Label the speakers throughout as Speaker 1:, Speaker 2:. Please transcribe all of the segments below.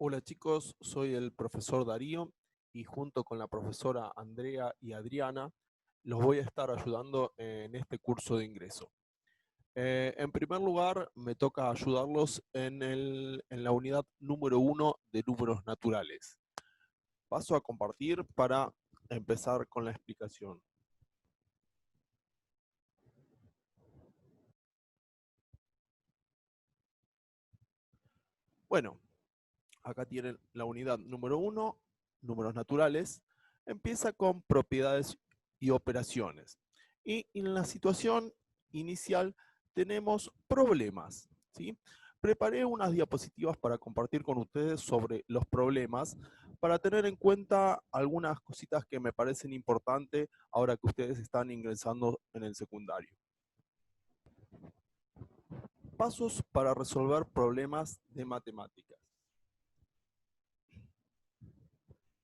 Speaker 1: Hola chicos, soy el profesor Darío y junto con la profesora Andrea y Adriana los voy a estar ayudando en este curso de ingreso. En primer lugar, me toca ayudarlos en la unidad número 1 de números naturales. Paso a compartir para empezar con la explicación. Bueno, acá tienen la unidad número 1, números naturales. Empieza con propiedades y operaciones. Y en la situación inicial tenemos problemas, ¿sí? Preparé unas diapositivas para compartir con ustedes sobre los problemas, para tener en cuenta algunas cositas que me parecen importantes ahora que ustedes están ingresando en el secundario. Pasos para resolver problemas de matemáticas.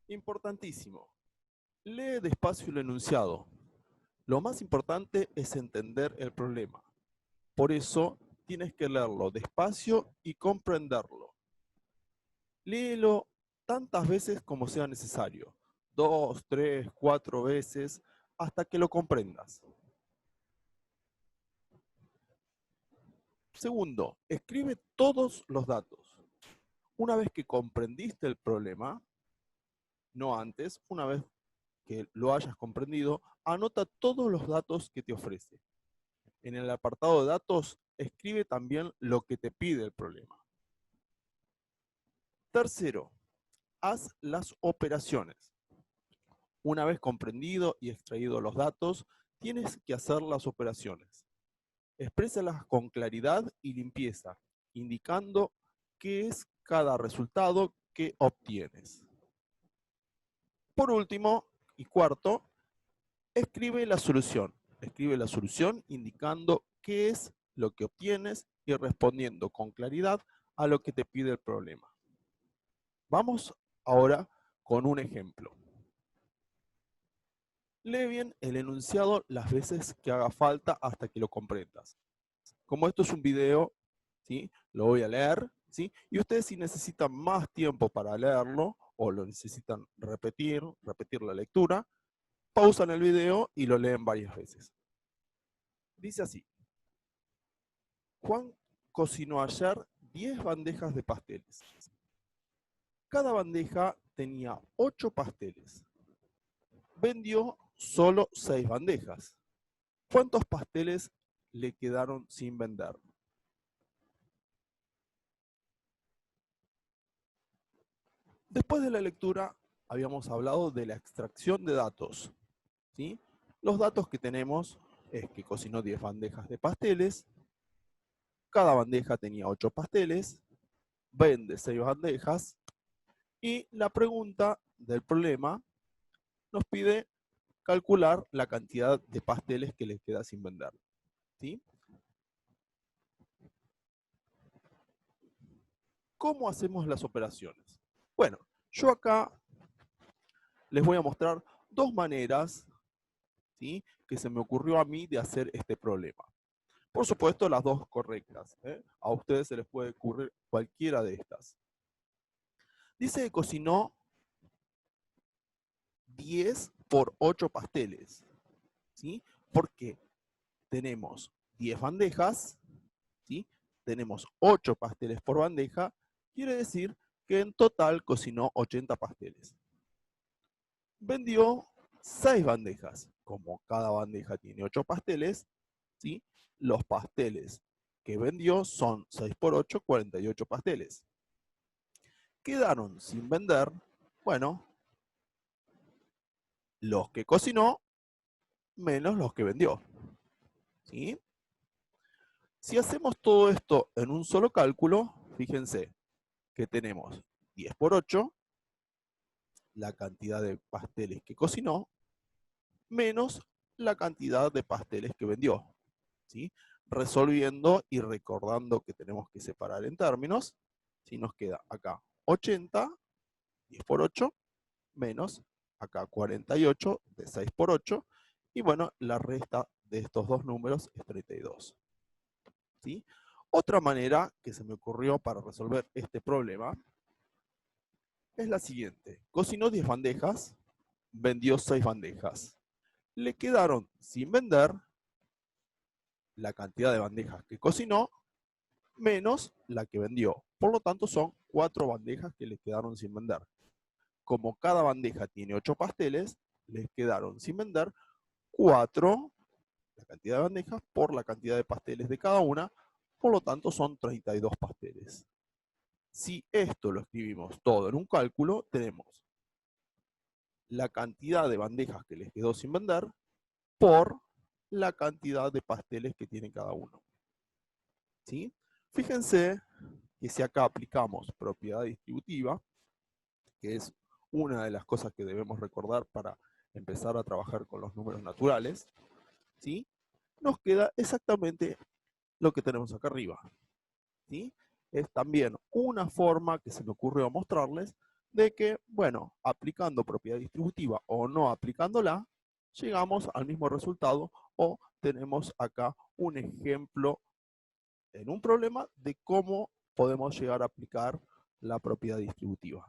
Speaker 1: Importantísimo. Lee despacio el enunciado. Lo más importante es entender el problema. Por eso tienes que leerlo despacio y comprenderlo. Léelo tantas veces como sea necesario. 2, 3, 4 veces hasta que lo comprendas. Segundo, escribe todos los datos. Una vez que comprendiste el problema, no antes, una vez que lo hayas comprendido, anota todos los datos que te ofrece. En el apartado de datos, escribe también lo que te pide el problema. Tercero, haz las operaciones. Una vez comprendido y extraído los datos, tienes que hacer las operaciones. Exprésalas con claridad y limpieza, indicando qué es cada resultado que obtienes. Por último, y cuarto, escribe la solución. Escribe la solución indicando qué es lo que obtienes y respondiendo con claridad a lo que te pide el problema. Vamos ahora con un ejemplo. Lee bien el enunciado las veces que haga falta hasta que lo comprendas. Como esto es un video, ¿sí? Lo voy a leer, ¿sí? Y ustedes si necesitan más tiempo para leerlo o lo necesitan repetir la lectura, pausan el video y lo leen varias veces. Dice así: Juan cocinó ayer 10 bandejas de pasteles. Cada bandeja tenía 8 pasteles. Vendió solo 6 bandejas. ¿Cuántos pasteles le quedaron sin vender? Después de la lectura, habíamos hablado de la extracción de datos, ¿sí? Los datos que tenemos es que cocinó 10 bandejas de pasteles, cada bandeja tenía 8 pasteles, vende 6 bandejas, y la pregunta del problema nos pide calcular la cantidad de pasteles que le queda sin vender, ¿sí? ¿Cómo hacemos las operaciones? Bueno, yo acá les voy a mostrar dos maneras, ¿sí?, que se me ocurrió a mí de hacer este problema. Por supuesto, las dos correctas, ¿eh? A ustedes se les puede ocurrir cualquiera de estas. Dice que cocinó 10 por 8 pasteles, ¿sí? Porque tenemos 10 bandejas, ¿sí? Tenemos 8 pasteles por bandeja, quiere decir que en total cocinó 80 pasteles. Vendió 6 bandejas. Como cada bandeja tiene 8 pasteles, ¿sí?, los pasteles que vendió son 6 por 8, 48 pasteles. Quedaron sin vender, bueno, los que cocinó menos los que vendió, ¿sí? Si hacemos todo esto en un solo cálculo, fíjense que tenemos 10 por 8, la cantidad de pasteles que cocinó, menos la cantidad de pasteles que vendió, ¿sí? Resolviendo y recordando que tenemos que separar en términos, si nos queda acá 80, 10 por 8, menos acá 48 de 6 por 8, y bueno, la resta de estos dos números es 32. ¿Sí? Otra manera que se me ocurrió para resolver este problema es la siguiente. Cocinó 10 bandejas, vendió 6 bandejas. Le quedaron sin vender la cantidad de bandejas que cocinó menos la que vendió. Por lo tanto, son 4 bandejas que le quedaron sin vender. Como cada bandeja tiene 8 pasteles, les quedaron sin vender 4, la cantidad de bandejas, por la cantidad de pasteles de cada una. Por lo tanto, son 32 pasteles. Si esto lo escribimos todo en un cálculo, tenemos la cantidad de bandejas que les quedó sin vender por la cantidad de pasteles que tiene cada uno. ¿Sí? Fíjense que si acá aplicamos propiedad distributiva, que es una de las cosas que debemos recordar para empezar a trabajar con los números naturales, ¿sí? Nos queda exactamente lo que tenemos acá arriba. ¿Sí? Es también una forma que se me ocurrió mostrarles de que, bueno, aplicando propiedad distributiva o no aplicándola, llegamos al mismo resultado o tenemos acá un ejemplo en un problema de cómo podemos llegar a aplicar la propiedad distributiva.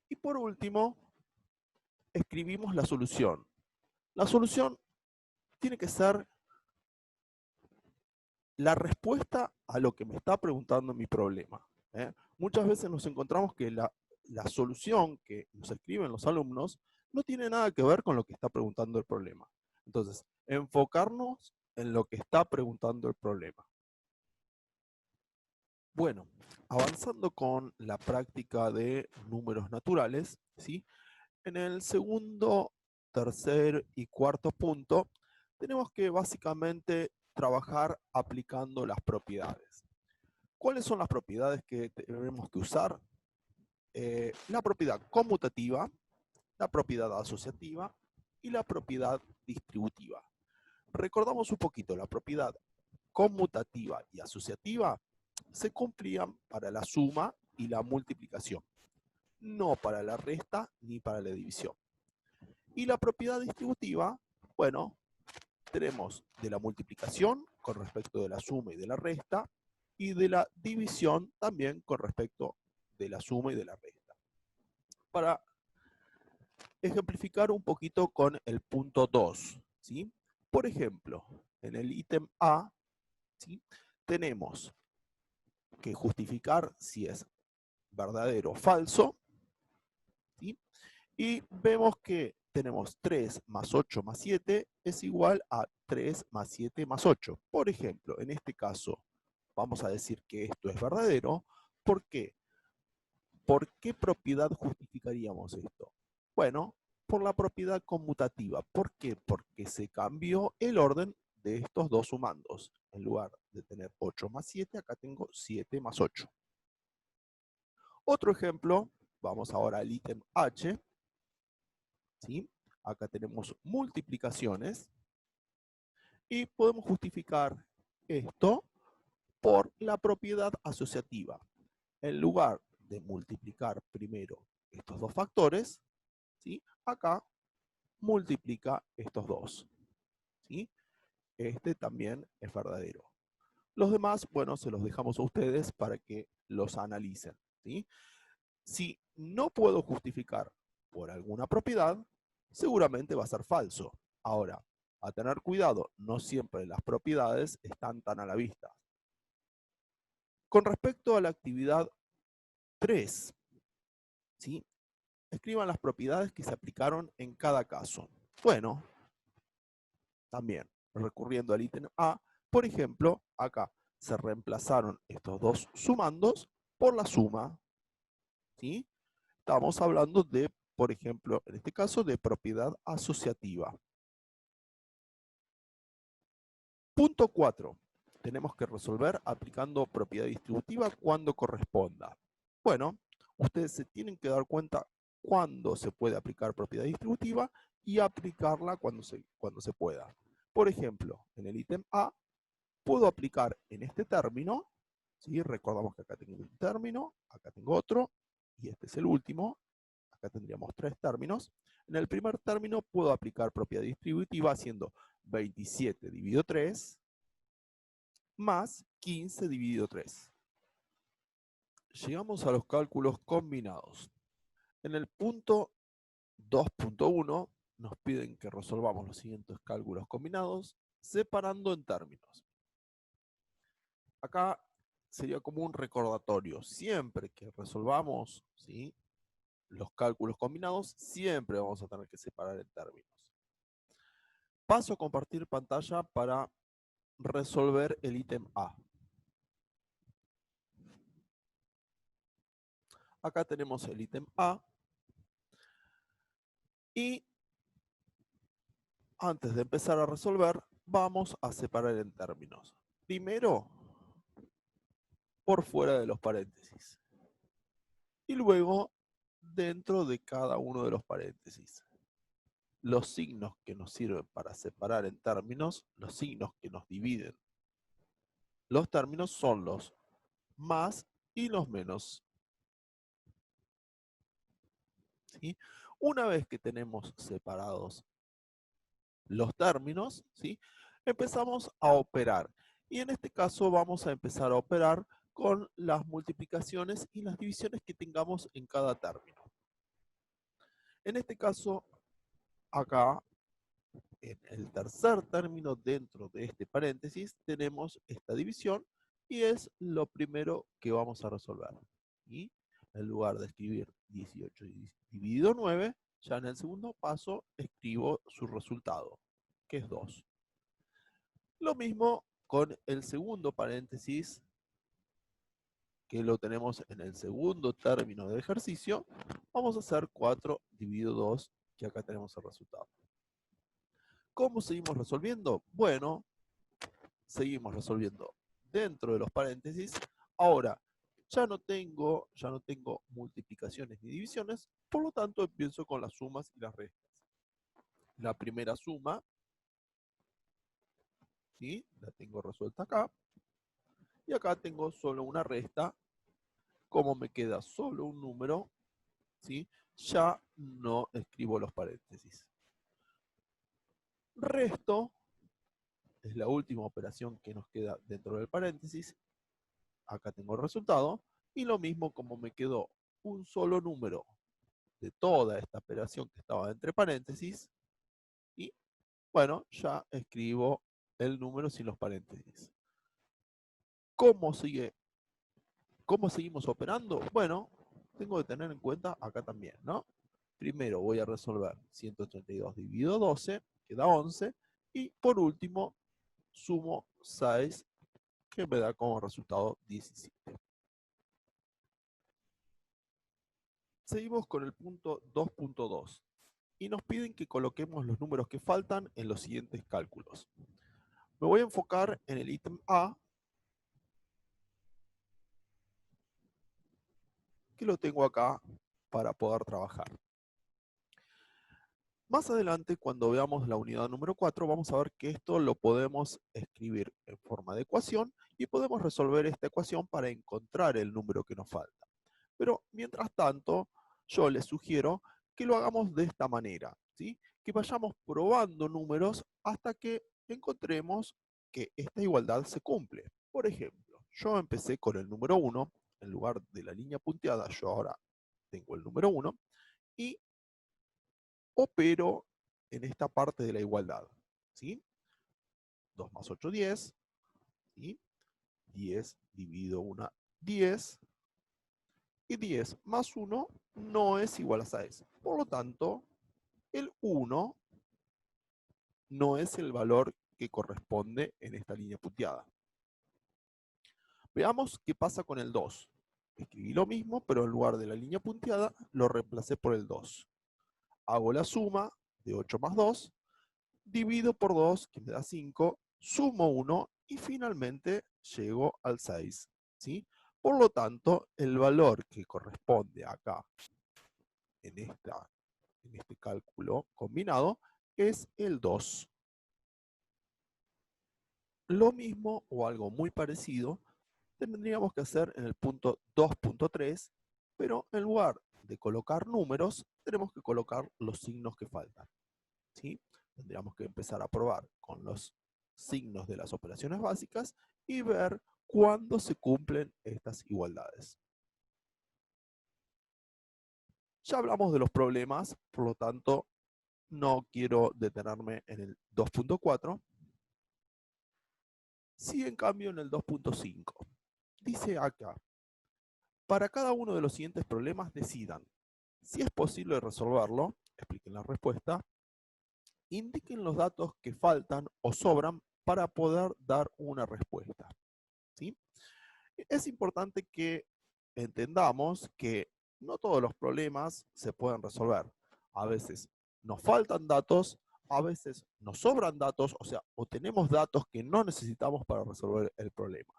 Speaker 1: Y por último, escribimos la solución. La solución tiene que ser la respuesta a lo que me está preguntando mi problema. Muchas veces nos encontramos que la solución que nos escriben los alumnos no tiene nada que ver con lo que está preguntando el problema. Entonces, enfocarnos en lo que está preguntando el problema. Bueno, avanzando con la práctica de números naturales, ¿sí? En el segundo, tercer y cuarto punto, tenemos que básicamente trabajar aplicando las propiedades. ¿Cuáles son las propiedades que tenemos que usar? La propiedad conmutativa, la propiedad asociativa y la propiedad distributiva. Recordamos un poquito, la propiedad conmutativa y asociativa se cumplían para la suma y la multiplicación, no para la resta ni para la división. Y la propiedad distributiva, bueno, tenemos de la multiplicación con respecto de la suma y de la resta, y de la división también con respecto de la suma y de la resta. Para ejemplificar un poquito con el punto 2, ¿sí? Por ejemplo, en el ítem A, ¿sí? Tenemos que justificar si es verdadero o falso, ¿sí? Y vemos que tenemos 3 más 8 más 7 es igual a 3 más 7 más 8. Por ejemplo, en este caso, vamos a decir que esto es verdadero. ¿Por qué? ¿Por qué propiedad justificaríamos esto? Bueno, por la propiedad conmutativa. ¿Por qué? Porque se cambió el orden de estos dos sumandos. En lugar de tener 8 más 7, acá tengo 7 más 8. Otro ejemplo, vamos ahora al ítem H. ¿Sí? Acá tenemos multiplicaciones. Y podemos justificar esto por la propiedad asociativa. En lugar de multiplicar primero estos dos factores, ¿sí? Acá multiplica estos dos. ¿Sí? Este también es verdadero. Los demás, bueno, se los dejamos a ustedes para que los analicen. ¿Sí? Si no puedo justificar por alguna propiedad, seguramente va a ser falso. Ahora, a tener cuidado, no siempre las propiedades están tan a la vista. Con respecto a la actividad 3, ¿sí? Escriban las propiedades que se aplicaron en cada caso. Bueno, también recurriendo al ítem A, por ejemplo, acá se reemplazaron estos dos sumandos por la suma. ¿Sí? Estamos hablando de, por ejemplo, en este caso, de propiedad asociativa. Punto 4. Tenemos que resolver aplicando propiedad distributiva cuando corresponda. Bueno, ustedes se tienen que dar cuenta cuándo se puede aplicar propiedad distributiva y aplicarla cuando se pueda. Por ejemplo, en el ítem A, puedo aplicar en este término, ¿sí? Recordamos que acá tengo un término, acá tengo otro, y este es el último. Acá tendríamos 3 términos. En el primer término puedo aplicar propiedad distributiva haciendo 27 dividido 3 más 15 dividido 3. llegamos a los cálculos combinados. En el punto 2.1 nos piden que resolvamos los siguientes cálculos combinados separando en términos. Acá sería como un recordatorio. Siempre que resolvamos, ¿sí?, los cálculos combinados, siempre vamos a tener que separar en términos. Paso a compartir pantalla para resolver el ítem A. Acá tenemos el ítem A. Y antes de empezar a resolver, vamos a separar en términos. Primero, por fuera de los paréntesis. Y luego, dentro de cada uno de los paréntesis. Los signos que nos sirven para separar en términos, los signos que nos dividen los términos son los más y los menos. ¿Sí? Una vez que tenemos separados los términos, ¿sí?, empezamos a operar. Y en este caso vamos a empezar a operar con las multiplicaciones y las divisiones que tengamos en cada término. En este caso, acá, en el tercer término dentro de este paréntesis, tenemos esta división y es lo primero que vamos a resolver. Y en lugar de escribir 18 dividido 9, ya en el segundo paso escribo su resultado, que es 2. Lo mismo con el segundo paréntesis, que lo tenemos en el segundo término del ejercicio. Vamos a hacer 4 dividido 2, que acá tenemos el resultado. ¿Cómo seguimos resolviendo? Bueno, seguimos resolviendo dentro de los paréntesis. Ahora, ya no tengo multiplicaciones ni divisiones, por lo tanto empiezo con las sumas y las restas. La primera suma, ¿sí?, la tengo resuelta acá. Y acá tengo solo una resta. Como me queda solo un número, ¿sí?, ya no escribo los paréntesis. Resto es la última operación que nos queda dentro del paréntesis. Acá tengo el resultado. Y lo mismo, como me quedó un solo número de toda esta operación que estaba entre paréntesis, y bueno, ya escribo el número sin los paréntesis. ¿Cómo seguimos operando? Bueno, tengo que tener en cuenta acá también, ¿no? Primero voy a resolver 132 dividido 12, queda 11, y por último sumo 6, que me da como resultado 17. Seguimos con el punto 2.2 y nos piden que coloquemos los números que faltan en los siguientes cálculos. Me voy a enfocar en el ítem A, que lo tengo acá para poder trabajar. Más adelante, cuando veamos la unidad número 4, vamos a ver que esto lo podemos escribir en forma de ecuación y podemos resolver esta ecuación para encontrar el número que nos falta. Pero mientras tanto, yo les sugiero que lo hagamos de esta manera, ¿sí?, que vayamos probando números hasta que encontremos que esta igualdad se cumple. Por ejemplo, yo empecé con el número 1, en lugar de la línea punteada, yo ahora tengo el número 1, y opero en esta parte de la igualdad, ¿sí? 2 más 8, 10, ¿sí? 10 dividido 1, 10, y 10 más 1 no es igual a 6. Por lo tanto, el 1 no es el valor que corresponde en esta línea punteada. Veamos qué pasa con el 2. Escribí lo mismo, pero en lugar de la línea punteada, lo reemplacé por el 2. Hago la suma de 8 más 2, divido por 2, que me da 5, sumo 1 y finalmente llego al 6. ¿Sí? Por lo tanto, el valor que corresponde acá en este cálculo combinado es el 2. Lo mismo o algo muy parecido tendríamos que hacer en el punto 2.3, pero en lugar de colocar números, tenemos que colocar los signos que faltan, ¿sí? Tendríamos que empezar a probar con los signos de las operaciones básicas y ver cuándo se cumplen estas igualdades. Ya hablamos de los problemas, por lo tanto, no quiero detenerme en el 2.4. Sí, en cambio, en el 2.5. Dice acá, para cada uno de los siguientes problemas decidan si es posible resolverlo, expliquen la respuesta, indiquen los datos que faltan o sobran para poder dar una respuesta. ¿Sí? Es importante que entendamos que no todos los problemas se pueden resolver. A veces nos faltan datos, a veces nos sobran datos, o sea, o tenemos datos que no necesitamos para resolver el problema.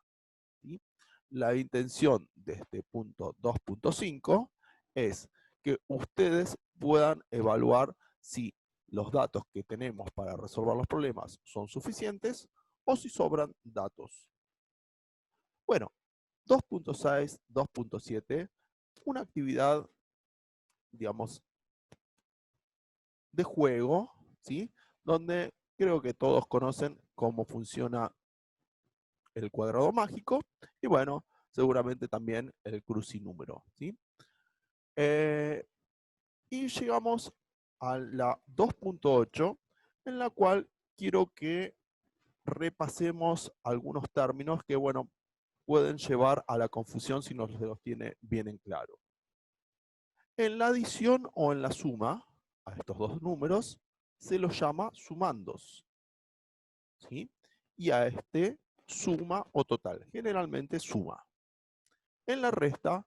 Speaker 1: ¿Sí? La intención de este punto 2.5 es que ustedes puedan evaluar si los datos que tenemos para resolver los problemas son suficientes o si sobran datos. Bueno, 2.6, 2.7, una actividad, digamos, de juego, ¿sí? Donde creo que todos conocen cómo funciona el cuadrado mágico y bueno, seguramente también el crucinúmero, ¿sí? Y llegamos a la 2.8, en la cual quiero que repasemos algunos términos que, bueno, pueden llevar a la confusión si no se los tiene bien en claro. En la adición o en la suma a estos dos números se los llama sumandos, ¿sí? Y a este suma o total, generalmente suma. En la resta,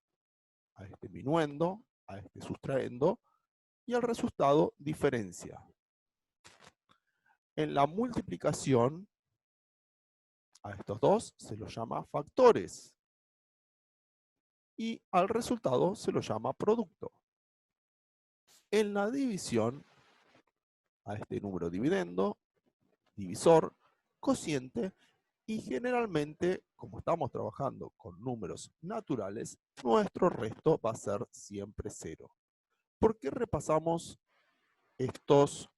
Speaker 1: a este minuendo, a este sustraendo y al resultado diferencia. En la multiplicación, a estos dos se los llama factores y al resultado se lo llama producto. En la división, a este número dividendo, divisor, cociente y generalmente, como estamos trabajando con números naturales, nuestro resto va a ser siempre 0. ¿Por qué repasamos estos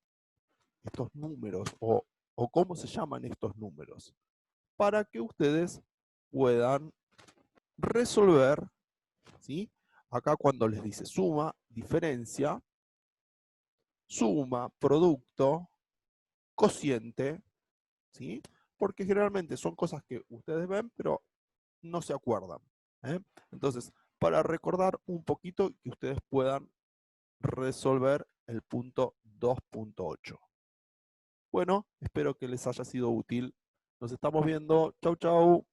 Speaker 1: números o cómo se llaman estos números? Para que ustedes puedan resolver, ¿sí? Acá cuando les dice suma, diferencia, suma, producto, cociente, ¿sí? Porque generalmente son cosas que ustedes ven, pero no se acuerdan. ¿Eh? Entonces, para recordar un poquito que ustedes puedan resolver el punto 2.8. Bueno, espero que les haya sido útil. Nos estamos viendo. Chau, chau.